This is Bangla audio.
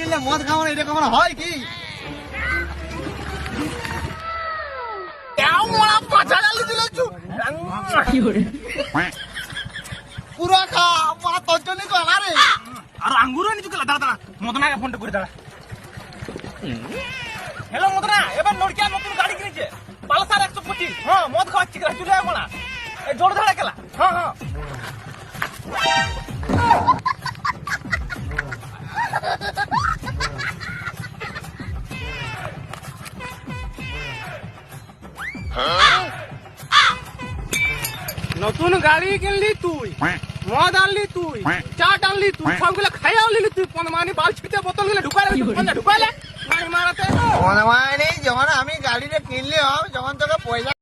কিনলে মদ খাওয়া এটা কখনো হয় কি? পুরা খা মারা তোর জন্য তো আরে আর আঙ্গুর নিচু গেলা দাঁড়া দাঁড়া মদনাকে ফোনটা করে দাঁড়া। হ্যালো মদনা, এবার নড়কিয়া নতুন গাড়ি কিনেছে পালসার 125। হ্যাঁ মদ খাওয়াচ্ছি গেলা চলে যাবো না এই জোর ধারা গেলা। হ্যাঁ হ্যাঁ নতুন গাড়ি কিনলি তুই, মদ আনলি তুই, চাট আনলি তুই, সবগুলো খাইয়া আনলি তুই, মানে বাল ছিটে বোতল গুলো ঢুকাইলে মারাতে মানে যখন আমি গাড়িটা কিনলে যখন তোকে পয়সা